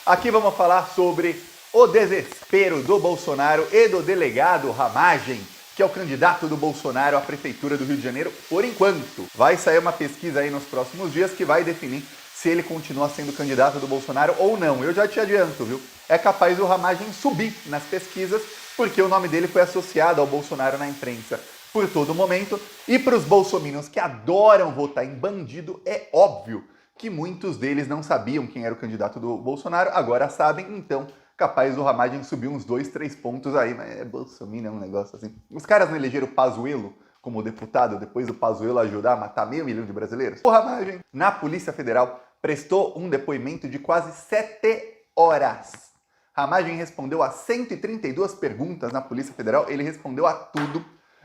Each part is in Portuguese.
Aqui vamos falar sobre o desespero do Bolsonaro e do delegado Ramagem, que é o candidato do Bolsonaro à Prefeitura do Rio de Janeiro por enquanto. Vai sair uma pesquisa aí nos próximos dias que vai definir se ele continua sendo candidato do Bolsonaro ou não. Eu já te adianto, viu? É capaz o Ramagem subir nas pesquisas, porque o nome dele foi associado ao Bolsonaro na imprensa por todo momento. E para os bolsominions que adoram votar em bandido, é óbvio que muitos deles não sabiam quem era o candidato do Bolsonaro, agora sabem, então capaz o Ramagem subir uns 2, 3 pontos aí, mas é bolsominion, é um negócio assim. Os caras não elegeram o Pazuello como deputado depois do Pazuello ajudar a matar meio milhão de brasileiros? O Ramagem, na Polícia Federal, prestou um depoimento de quase 7 horas. Ramagem respondeu a 132 perguntas na Polícia Federal, ele respondeu a tudo.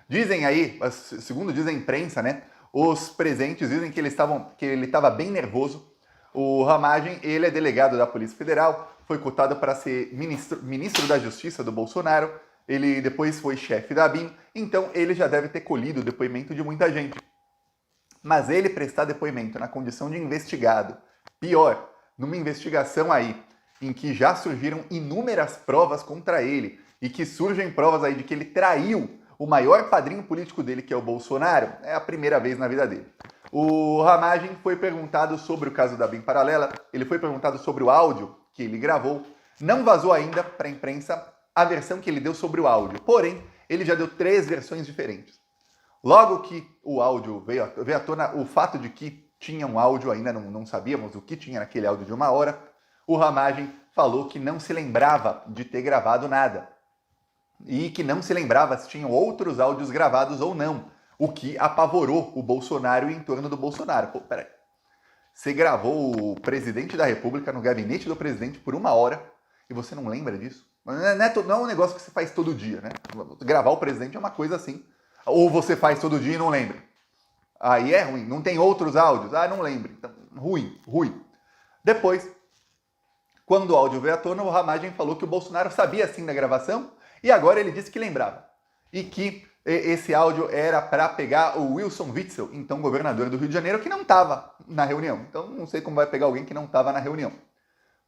Dizem aí, segundo diz a imprensa, né? Os presentes dizem que ele estava bem nervoso. O Ramagem, ele é delegado da Polícia Federal, foi cotado para ser ministro da Justiça do Bolsonaro, ele depois foi chefe da ABIN, então ele já deve ter colhido o depoimento de muita gente. Mas ele prestar depoimento na condição de investigado, pior, numa investigação aí, em que já surgiram inúmeras provas contra ele, e que surgem provas aí de que ele traiu o maior padrinho político dele, que é o Bolsonaro, é a primeira vez na vida dele. O Ramagem foi perguntado sobre o caso da ABIN Paralela, ele foi perguntado sobre o áudio que ele gravou, não vazou ainda para a imprensa a versão que ele deu sobre o áudio, porém, ele já deu 3 versões diferentes. Logo que o áudio veio à tona, o fato de que tinha um áudio, ainda não sabíamos o que tinha naquele áudio de 1 hora, o Ramagem falou que não se lembrava de ter gravado nada. E que não se lembrava se tinham outros áudios gravados ou não, o que apavorou o Bolsonaro e em torno do Bolsonaro. Pô, peraí, você gravou o presidente da República no gabinete do presidente por 1 hora e você não lembra disso? Não é um negócio que você faz todo dia, né? Gravar o presidente é uma coisa assim. Ou você faz todo dia e não lembra. Aí é ruim. Não tem outros áudios? Ah, não lembro. Então, ruim. Depois, quando o áudio veio à tona, o Ramagem falou que o Bolsonaro sabia sim da gravação e agora ele disse que lembrava. E que esse áudio era para pegar o Wilson Witzel, então governador do Rio de Janeiro, que não estava na reunião. Então não sei como vai pegar alguém que não estava na reunião.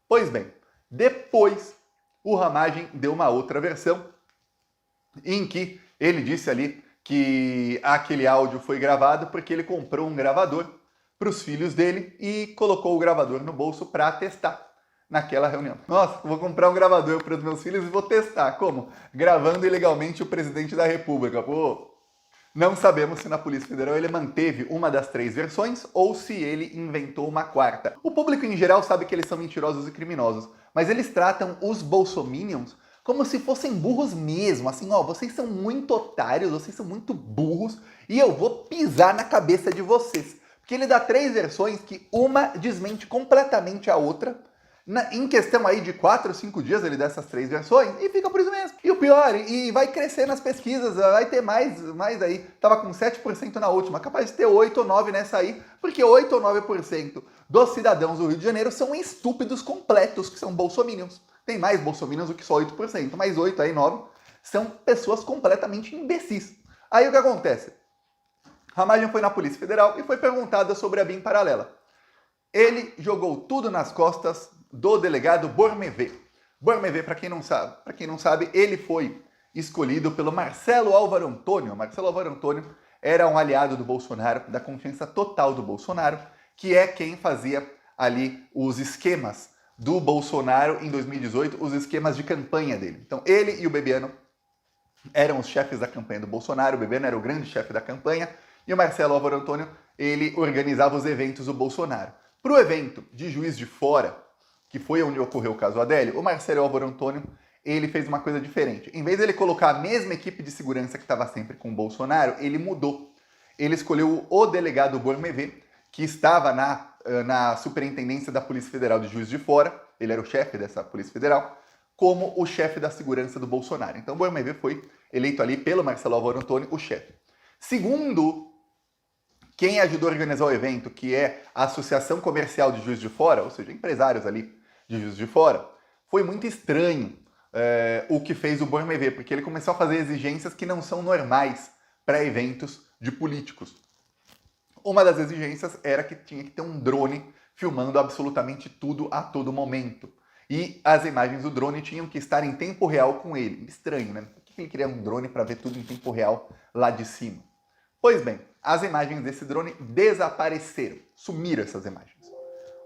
Pois bem, depois o Ramagem deu uma outra versão em que ele disse ali que aquele áudio foi gravado porque ele comprou um gravador para os filhos dele e colocou o gravador no bolso para testar naquela reunião. Nossa, vou comprar um gravador para os meus filhos e vou testar. Como? Gravando ilegalmente o presidente da República. Pô, não sabemos se na Polícia Federal ele manteve uma das 3 versões ou se ele inventou uma 4ª. O público em geral sabe que eles são mentirosos e criminosos, mas eles tratam os bolsominions como se fossem burros mesmo, assim, ó, vocês são muito otários, vocês são muito burros e eu vou pisar na cabeça de vocês. Porque ele dá 3 versões que uma desmente completamente a outra. Em questão aí de 4 ou 5 dias ele dá essas 3 versões e fica por isso mesmo. E o pior, e vai crescer nas pesquisas, vai ter mais aí. Tava com 7% na última, capaz de ter 8 ou 9 nessa aí, porque 8 ou 9% dos cidadãos do Rio de Janeiro são estúpidos completos, que são bolsominions. Tem mais bolsominions do que só 8%, mas 8 aí, 9 são pessoas completamente imbecis. Aí o que acontece? Ramagem foi na Polícia Federal e foi perguntada sobre a BIM Paralela. Ele jogou tudo nas costas do delegado Bormevé. Bormevé, para quem não sabe, ele foi escolhido pelo Marcelo Álvaro Antônio. Marcelo Álvaro Antônio era um aliado do Bolsonaro, da confiança total do Bolsonaro, que é quem fazia ali os esquemas do Bolsonaro em 2018, os esquemas de campanha dele. Então ele e o Bebiano eram os chefes da campanha do Bolsonaro, o Bebiano era o grande chefe da campanha, e o Marcelo Álvaro Antônio, ele organizava os eventos do Bolsonaro. Para o evento de Juiz de Fora, que foi onde ocorreu o caso Adélio, o Marcelo Álvaro Antônio, ele fez uma coisa diferente. Em vez de ele colocar a mesma equipe de segurança que estava sempre com o Bolsonaro, ele mudou. Ele escolheu o delegado Bormevé, que estava na superintendência da Polícia Federal de Juiz de Fora, ele era o chefe dessa Polícia Federal, como o chefe da segurança do Bolsonaro. Então, Bormevé foi eleito ali pelo Marcelo Álvaro Antônio, o chefe. Segundo quem ajudou a organizar o evento, que é a Associação Comercial de Juiz de Fora, ou seja, empresários ali de Juiz de Fora, foi muito estranho o que fez o Bormevé, porque ele começou a fazer exigências que não são normais para eventos de políticos. Uma das exigências era que tinha que ter um drone filmando absolutamente tudo a todo momento. e as imagens do drone tinham que estar em tempo real com ele. Estranho, né? Por que ele queria um drone para ver tudo em tempo real lá de cima? Pois bem, as imagens desse drone desapareceram. Sumiram essas imagens.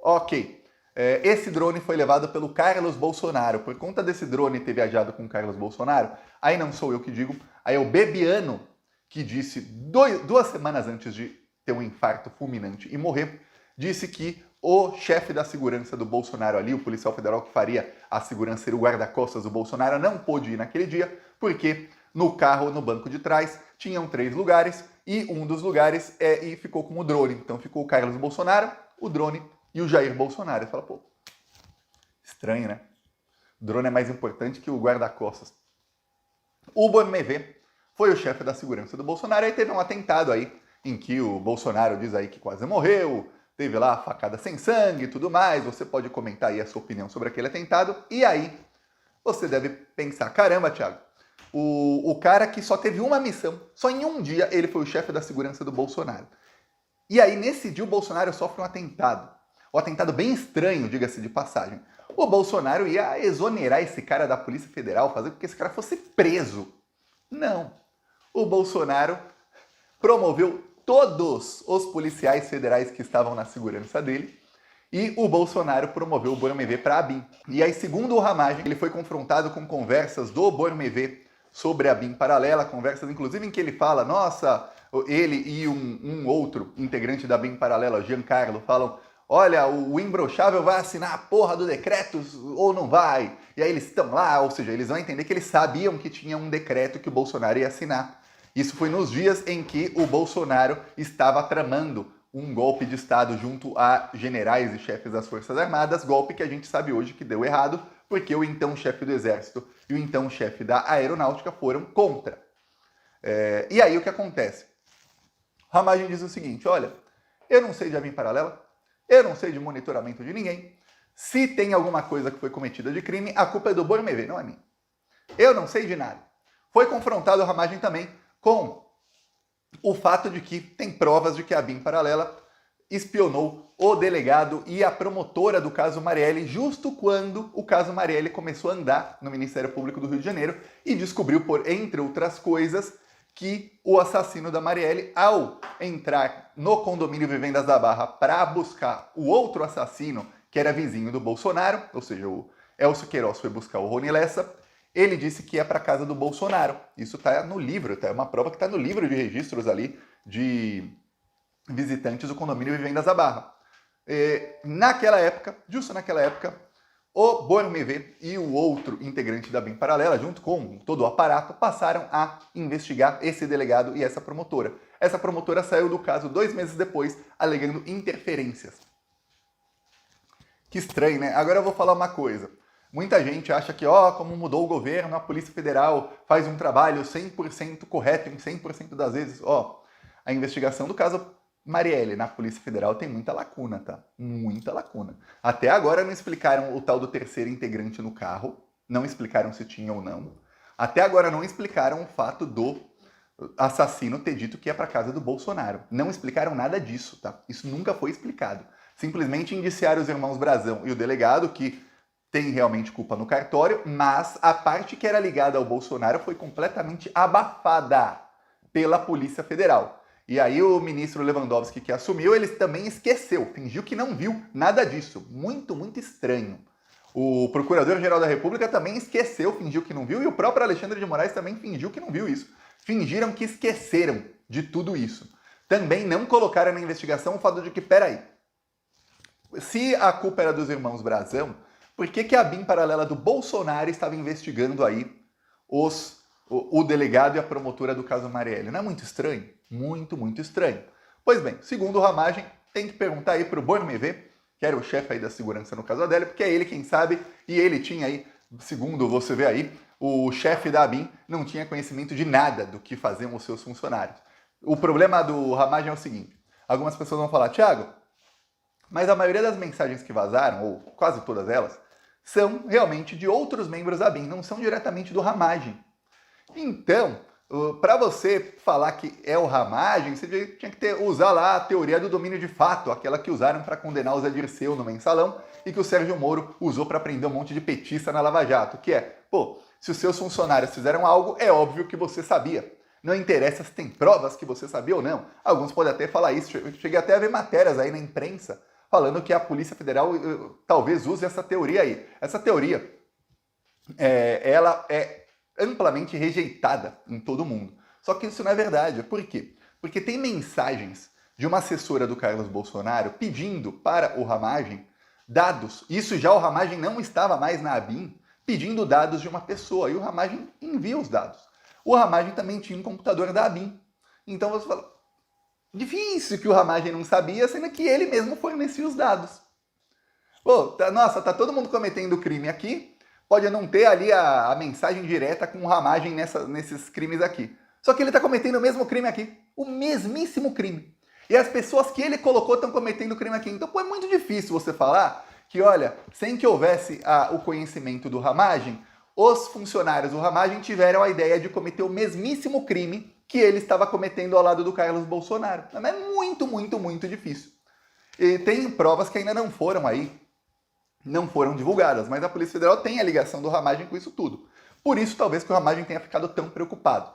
Ok, esse drone foi levado pelo Carlos Bolsonaro. Por conta desse drone ter viajado com o Carlos Bolsonaro, aí não sou eu que digo, aí é o Bebiano que disse, 2 semanas antes de ter um infarto fulminante e morrer, disse que o chefe da segurança do Bolsonaro ali, o policial federal que faria a segurança e o guarda-costas do Bolsonaro, não pôde ir naquele dia, porque no carro, no banco de trás, tinham 3 lugares, e um dos lugares e ficou com o drone. Então ficou o Carlos Bolsonaro, o drone e o Jair Bolsonaro. Você fala, pô, estranho, né? O drone é mais importante que o guarda-costas. O Bormevê foi o chefe da segurança do Bolsonaro, e teve um atentado aí, em que o Bolsonaro diz aí que quase morreu, teve lá a facada sem sangue e tudo mais. Você pode comentar aí a sua opinião sobre aquele atentado. E aí, você deve pensar, caramba, Thiago, o cara que só teve uma missão, só em um dia ele foi o chefe da segurança do Bolsonaro. E aí, nesse dia, o Bolsonaro sofre um atentado. Um atentado bem estranho, diga-se de passagem. O Bolsonaro ia exonerar esse cara da Polícia Federal, fazer com que esse cara fosse preso. Não. O Bolsonaro promoveu todos os policiais federais que estavam na segurança dele, e o Bolsonaro promoveu o Bormevê para a BIM. E aí, segundo o Ramagem, ele foi confrontado com conversas do Bormevê sobre a BIM paralela, conversas inclusive em que ele fala, nossa, ele e um outro integrante da BIM paralela, Giancarlo, falam, olha, o imbrochável vai assinar a porra do decreto ou não vai? E aí eles estão lá, ou seja, eles vão entender que eles sabiam que tinha um decreto que o Bolsonaro ia assinar. Isso foi nos dias em que o Bolsonaro estava tramando um golpe de Estado junto a generais e chefes das Forças Armadas, golpe que a gente sabe hoje que deu errado, porque o então chefe do Exército e o então chefe da Aeronáutica foram contra. E aí o que acontece? Ramagem diz o seguinte, olha, eu não sei de ABIN paralela, eu não sei de monitoramento de ninguém, se tem alguma coisa que foi cometida de crime, a culpa é do Bormevê, não é minha. Eu não sei de nada. Foi confrontado a Ramagem também com o fato de que tem provas de que a BIM paralela espionou o delegado e a promotora do caso Marielle justo quando o caso Marielle começou a andar no Ministério Público do Rio de Janeiro e descobriu, por entre outras coisas, que o assassino da Marielle, ao entrar no condomínio Vivendas da Barra para buscar o outro assassino, que era vizinho do Bolsonaro, ou seja, o Elcio Queiroz foi buscar o Rony Lessa, ele disse que é para casa do Bolsonaro. Isso está no livro, é uma prova que está no livro de registros ali de visitantes do condomínio Vivendas da Barra. Naquela época, justo naquela época, o Bormevê e o outro integrante da BIM paralela, junto com todo o aparato, passaram a investigar esse delegado e essa promotora. Essa promotora saiu do caso 2 meses depois, alegando interferências. Que estranho, né? Agora eu vou falar uma coisa. Muita gente acha que, como mudou o governo, a Polícia Federal faz um trabalho 100% correto em 100% das vezes. A investigação do caso Marielle na Polícia Federal tem muita lacuna, tá? Muita lacuna. Até agora não explicaram o tal do terceiro integrante no carro, não explicaram se tinha ou não. Até agora não explicaram o fato do assassino ter dito que ia para casa do Bolsonaro. Não explicaram nada disso, tá? Isso nunca foi explicado. Simplesmente indiciaram os irmãos Brazão e o delegado, que tem realmente culpa no cartório, mas a parte que era ligada ao Bolsonaro foi completamente abafada pela Polícia Federal. E aí o ministro Lewandowski, que assumiu, ele também esqueceu, fingiu que não viu nada disso. Muito, muito estranho. O Procurador-Geral da República também esqueceu, fingiu que não viu, e o próprio Alexandre de Moraes também fingiu que não viu isso. Fingiram que esqueceram de tudo isso. Também não colocaram na investigação o fato de que, peraí, se a culpa era dos irmãos Brazão, por que a BIM paralela do Bolsonaro estava investigando aí o delegado e a promotora do caso Marielle? Não é muito estranho? Muito, muito estranho. Pois bem, segundo o Ramagem, tem que perguntar aí para o Bormevê, que era o chefe aí da segurança no caso Adélio, porque é ele quem sabe, e ele tinha aí, segundo você vê aí, o chefe da ABIN não tinha conhecimento de nada do que faziam os seus funcionários. O problema do Ramagem é o seguinte, algumas pessoas vão falar, Thiago, mas a maioria das mensagens que vazaram, ou quase todas elas, são realmente de outros membros da ABIN, não são diretamente do Ramagem. Então, Para você falar que é o Ramagem, você tinha que usar lá a teoria do domínio de fato, aquela que usaram para condenar o Zé Dirceu no Mensalão e que o Sérgio Moro usou para prender um monte de petista na Lava Jato, que é, pô, se os seus funcionários fizeram algo, é óbvio que você sabia. Não interessa se tem provas que você sabia ou não. Alguns podem até falar isso. Eu cheguei até a ver matérias aí na imprensa falando que a Polícia Federal talvez use essa teoria aí. Essa teoria, ela é amplamente rejeitada em todo mundo. Só que isso não é verdade. Por quê? Porque tem mensagens de uma assessora do Carlos Bolsonaro pedindo para o Ramagem dados. Isso já o Ramagem não estava mais na ABIN, pedindo dados de uma pessoa. E o Ramagem envia os dados. O Ramagem também tinha um computador da ABIN. Então você fala, difícil que o Ramagem não sabia, sendo que ele mesmo fornecia os dados. Pô, nossa, tá todo mundo cometendo crime aqui, pode não ter ali a mensagem direta com o Ramagem nesses crimes aqui. Só que ele tá cometendo o mesmo crime aqui, o mesmíssimo crime. E as pessoas que ele colocou estão cometendo crime aqui. Então, pô, é muito difícil você falar que, olha, sem que houvesse o conhecimento do Ramagem, os funcionários do Ramagem tiveram a ideia de cometer o mesmíssimo crime que ele estava cometendo ao lado do Carlos Bolsonaro. Mas é muito, muito, muito difícil. E tem provas que ainda não foram divulgadas, mas a Polícia Federal tem a ligação do Ramagem com isso tudo. Por isso, talvez, que o Ramagem tenha ficado tão preocupado.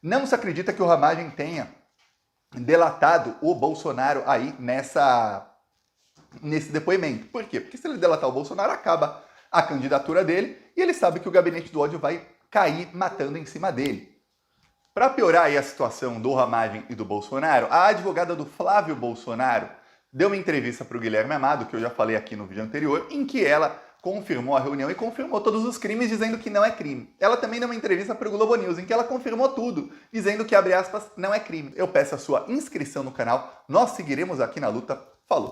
Não se acredita que o Ramagem tenha delatado o Bolsonaro aí nesse depoimento. Por quê? Porque se ele delatar o Bolsonaro, acaba a candidatura dele e ele sabe que o gabinete do ódio vai cair matando em cima dele. Para piorar aí a situação do Ramagem e do Bolsonaro, a advogada do Flávio Bolsonaro deu uma entrevista para o Guilherme Amado, que eu já falei aqui no vídeo anterior, em que ela confirmou a reunião e confirmou todos os crimes, dizendo que não é crime. Ela também deu uma entrevista para o Globo News, em que ela confirmou tudo, dizendo que, abre aspas, não é crime. Eu peço a sua inscrição no canal, nós seguiremos aqui na luta. Falou!